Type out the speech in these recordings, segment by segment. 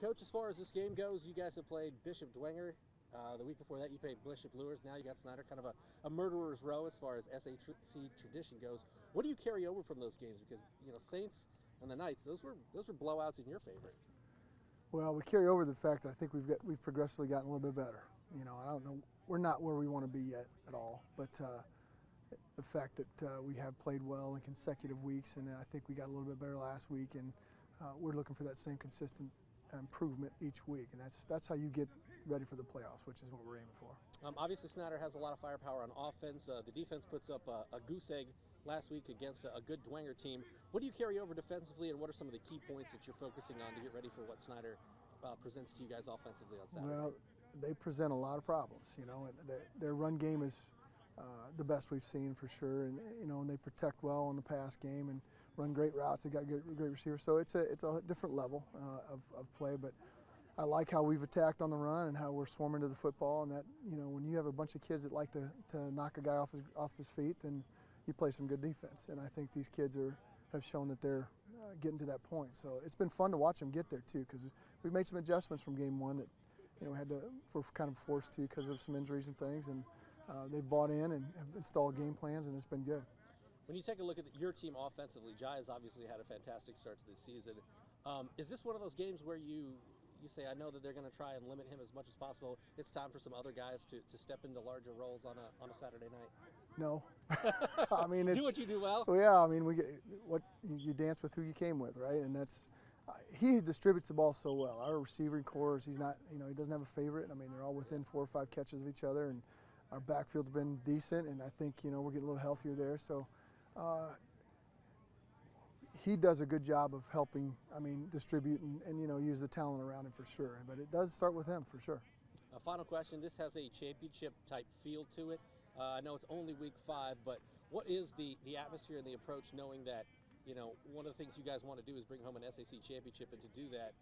Coach, as far as this game goes, you guys have played Bishop Dwenger. The week before that, you played Bishop Lures. Now you got Snyder, kind of a murderer's row as far as SAC tradition goes. What do you carry over from those games? Because Saints and the Knights, those were blowouts in your favor. Well, we carry over the fact that I think we've progressively gotten a little bit better. I don't know, we're not where we want to be yet at all, but the fact that we have played well in consecutive weeks, and I think we got a little bit better last week, and we're looking for that same consistent improvement each week, and that's how you get ready for the playoffs, which is what we're aiming for. Obviously, Snyder has a lot of firepower on offense. The defense puts up a goose egg last week against a good Dwenger team. What do you carry over defensively, and what are some of the key points that you're focusing on to get ready for what Snyder presents to you guys offensively on Saturday? Well, they present a lot of problems, and their run game is the best we've seen for sure, and and they protect well in the pass game and run great routes. They got great receivers, so it's a different level of play. But I like how we've attacked on the run and how we're swarming to the football, and that when you have a bunch of kids that like to knock a guy off his feet, then you play some good defense. And I think these kids have shown that they're getting to that point. So it's been fun to watch them get there too, because we've made some adjustments from game one that we had to kind of forced to because of some injuries and things, and they've bought in and have installed game plans, and it's been good. When you take a look at your team offensively, Jai has obviously had a fantastic start to the season. Is this one of those games where you say, I know that they're going to try and limit him as much as possible, it's time for some other guys to step into larger roles on a Saturday night? No. I mean, do what you do well. Well, yeah, I mean, you dance with who you came with, right? And that's he distributes the ball so well. Our receiving core, he's not, he doesn't have a favorite. I mean, they're all within 4 or 5 catches of each other, and our backfield's been decent, and I think we're getting a little healthier there. So he does a good job of helping, distribute and use the talent around him for sure. But it does start with him for sure. Final question. This has a championship type feel to it. I know it's only week 5, but what is the atmosphere and the approach, knowing that one of the things you guys want to do is bring home an SAC championship, and to do that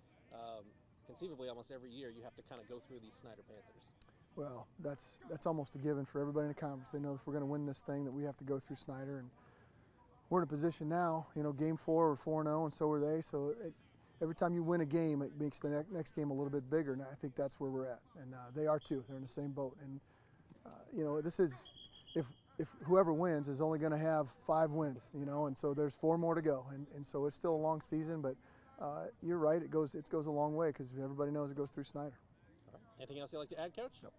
conceivably almost every year you have to kind of go through these Snyder Panthers? Well, that's almost a given for everybody in the conference. They know if we're going to win this thing that we have to go through Snyder, and we're in a position now, game 4, we're 4-0, and so are they. So every time you win a game, it makes the next game a little bit bigger, and I think that's where we're at. And they are too. They're in the same boat. And this is, if whoever wins is only going to have 5 wins, and so there's 4 more to go, and so it's still a long season. But you're right, it goes a long way because everybody knows it goes through Snyder. All right. Anything else you'd like to add, Coach? No.